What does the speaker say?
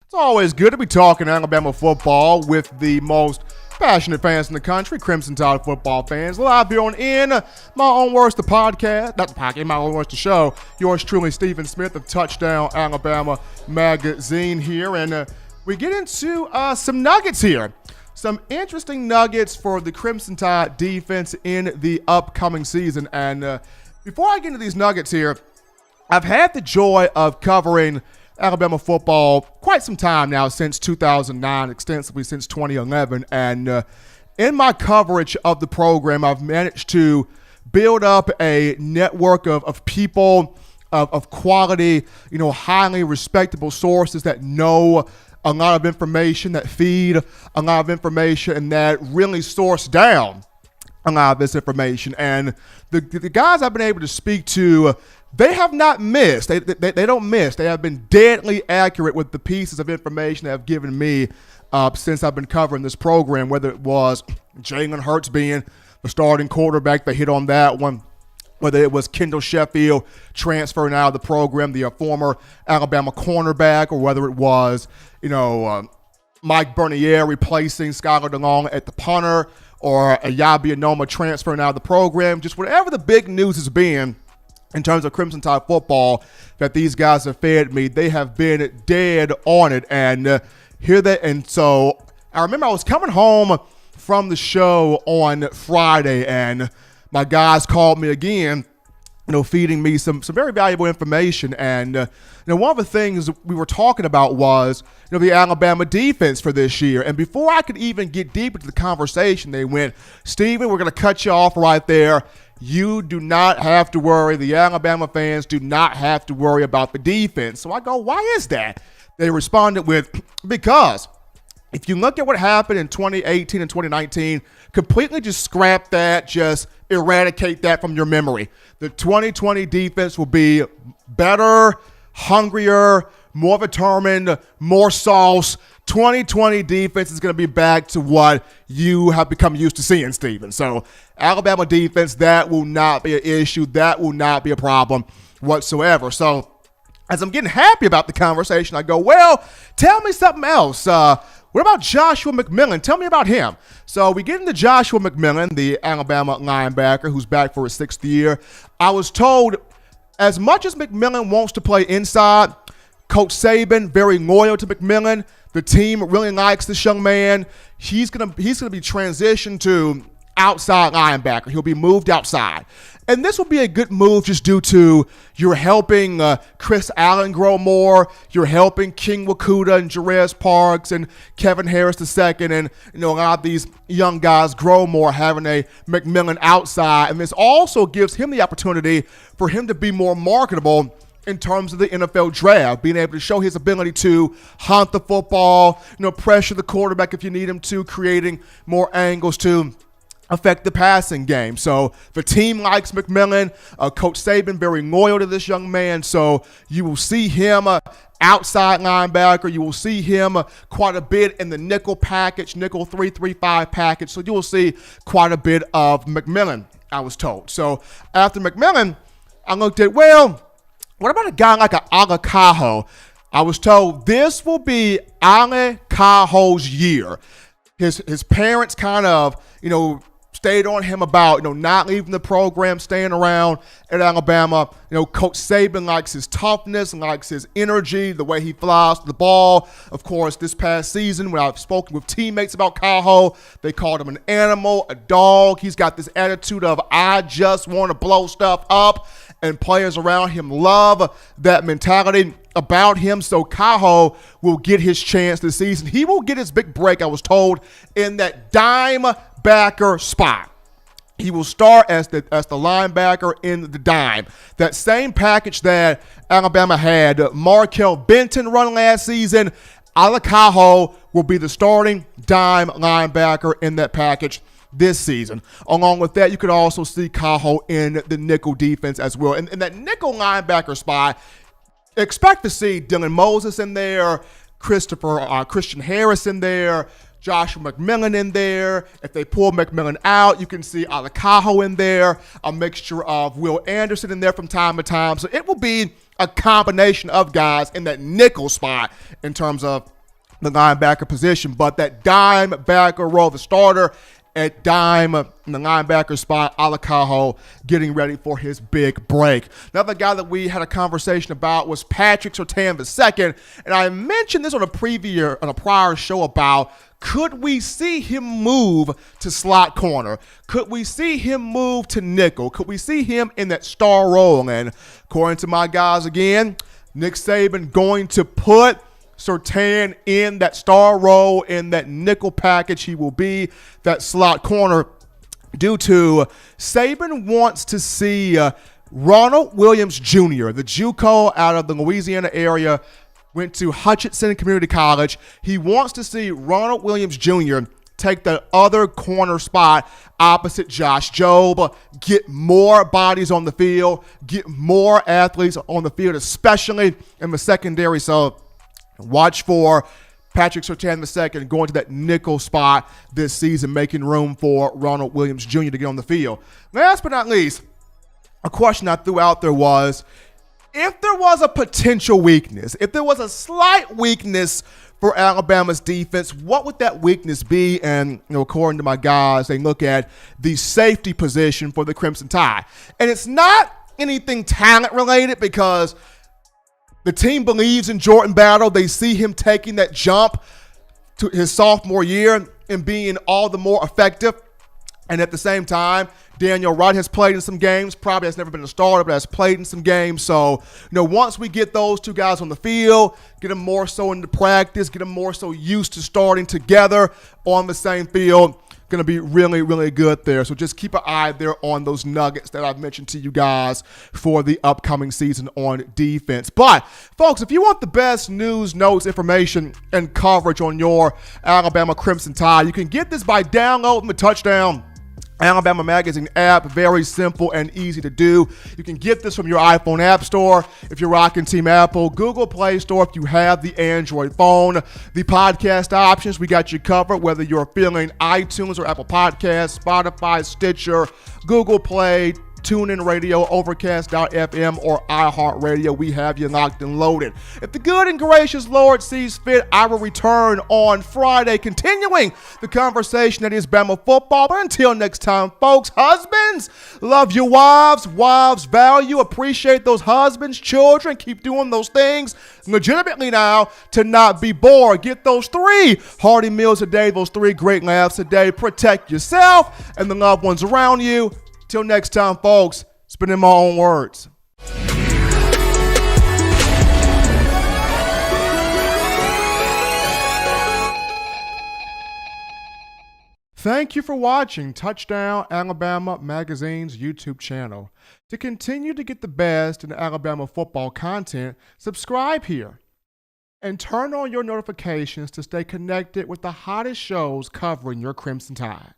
It's always good to be talking Alabama football with the most passionate fans in the country, Crimson2go football fans. Live here on In My Own Words, the podcast, not the podcast, In My Own Words, the show. Yours truly, Stephen Smith of Touchdown Alabama Magazine here. And we get into some nuggets here. Some interesting nuggets for the Crimson2go defense in the upcoming season. And before I get into these nuggets here, I've had the joy of covering Alabama football quite some time now, since 2009, extensively since 2011. And in my coverage of the program, I've managed to build up a network of people, of quality, highly respectable sources that know a lot of information, that feed a lot of information, and that really source down a lot of this information. And the guys I've been able to speak to, they have not missed. They don't miss. They have been deadly accurate with the pieces of information they have given me since I've been covering this program, whether it was Jalen Hurts being the starting quarterback. They hit on that one. Whether it was Kendall Sheffield transferring out of the program, the former Alabama cornerback, or whether it was, Mike Bernier replacing Skylar DeLong at the punter, or Ayabi Anoma transferring out of the program. Just whatever the big news has been in terms of Crimson2go football that these guys have fed me, they have been dead on it. And so I remember I was coming home from the show on Friday, and my guys called me again, feeding me some very valuable information. And one of the things we were talking about was the Alabama defense for this year. And before I could even get deep into the conversation, they went, "Steven, we're going to cut you off right there. You do not have to worry. The Alabama fans do not have to worry about the defense." So I go, "Why is that?" They responded with, "Because if you look at what happened in 2018 and 2019, completely just scrap that, just eradicate that from your memory. The 2020 defense will be better, hungrier, more determined, more sauce. 2020 defense is going to be back to what you have become used to seeing, Steven." So Alabama defense, that will not be an issue. That will not be a problem whatsoever. So as I'm getting happy about the conversation, I go, "Well, tell me something else. What about Joshua McMillan? Tell me about him." So we get into Joshua McMillan, the Alabama linebacker who's back for his 6th year. I was told, as much as McMillan wants to play inside, Coach Saban, very loyal to McMillan. The team really likes this young man. He's gonna be transitioned to outside linebacker. He'll be moved outside. And this will be a good move just due to you're helping Chris Allen grow more. You're helping King Wakuda and Jerez Parks and Kevin Harris II, and a lot of these young guys grow more having a McMillan outside. And this also gives him the opportunity for him to be more marketable in terms of the NFL draft, being able to show his ability to hunt the football, pressure the quarterback if you need him to, creating more angles to affect the passing game. So the team likes McMillan. Coach Saban very loyal to this young man. So you will see him outside linebacker. You will see him quite a bit in the nickel package, nickel 3-3-5 package. So you will see quite a bit of McMillan, I was told. So after McMillan, I looked at, well, what about a guy like an Ale Kaho? I was told this will be Ale Kaho's year. His parents kind of, stayed on him about, not leaving the program, staying around at Alabama. Coach Saban likes his toughness, likes his energy, the way he flies the ball. Of course, this past season, when I've spoken with teammates about Kaho, they called him an animal, a dog. He's got this attitude of, I just want to blow stuff up, and players around him love that mentality about him. So Kaho will get his chance this season. He will get his big break, I was told, in that dime backer spot. He will start as the linebacker in the dime. That same package that Alabama had Markel Benton run last season, Ale Kaho will be the starting dime linebacker in that package this season. Along with that, you could also see Kaho in the nickel defense as well. And in that nickel linebacker spot, expect to see Dylan Moses in there, Christian Harris in there, Joshua McMillan in there. If they pull McMillan out, you can see Ale Kaho in there, a mixture of Will Anderson in there from time to time. So it will be a combination of guys in that nickel spot in terms of the linebacker position, but that dime backer role, the starter at dime in the linebacker spot, Alakaho, getting ready for his big break. Another guy that we had a conversation about was Patrick Surtain II, and I mentioned this on a prior show about could we see him move to slot corner? Could we see him move to nickel? Could we see him in that star role? And according to my guys again, Nick Saban going to put Surtain in that star role, in that nickel package. He will be that slot corner due to Saban wants to see Ronald Williams Jr., the JUCO out of the Louisiana area, went to Hutchinson Community College. He wants to see Ronald Williams Jr. take the other corner spot opposite Josh Jobe, get more bodies on the field, get more athletes on the field, especially in the secondary. So watch for Patrick Surtain II going to that nickel spot this season, making room for Ronald Williams Jr. to get on the field. Last but not least, a question I threw out there was, if there was a potential weakness, if there was a slight weakness for Alabama's defense, what would that weakness be? And according to my guys, they look at the safety position for the Crimson Tide. And it's not anything talent related because the team believes in Jordan Battle. They see him taking that jump to his sophomore year and being all the more effective. And at the same time, Daniel Wright has played in some games, probably has never been a starter, but has played in some games. So, once we get those two guys on the field, get them more so into practice, get them more so used to starting together on the same field, going to be really, really good there. So just keep an eye there on those nuggets that I've mentioned to you guys for the upcoming season on defense. But, folks, if you want the best news, notes, information, and coverage on your Alabama Crimson Tide, you can get this by downloading the Touchdown Alabama Magazine app. Very simple and easy to do. You can get this from your iPhone App Store if you're rocking Team Apple, Google Play Store if you have the Android phone. The podcast options, we got you covered, whether you're feeling iTunes or Apple Podcasts, Spotify, Stitcher, Google Play, TuneIn Radio, Overcast.fm, or iHeartRadio. We have you locked and loaded. If the good and gracious Lord sees fit, I will return on Friday, continuing the conversation that is Bama football. But until next time, folks, husbands, love your wives. Wives value, appreciate those husbands. Children, keep doing those things legitimately now to not be bored. Get those 3 hearty meals a day, those 3 great laughs a day. Protect yourself and the loved ones around you. Till next time, folks, it's been in my own words. Thank you for watching Touchdown Alabama Magazine's YouTube channel. To continue to get the best in Alabama football content, subscribe here and turn on your notifications to stay connected with the hottest shows covering your Crimson Tide.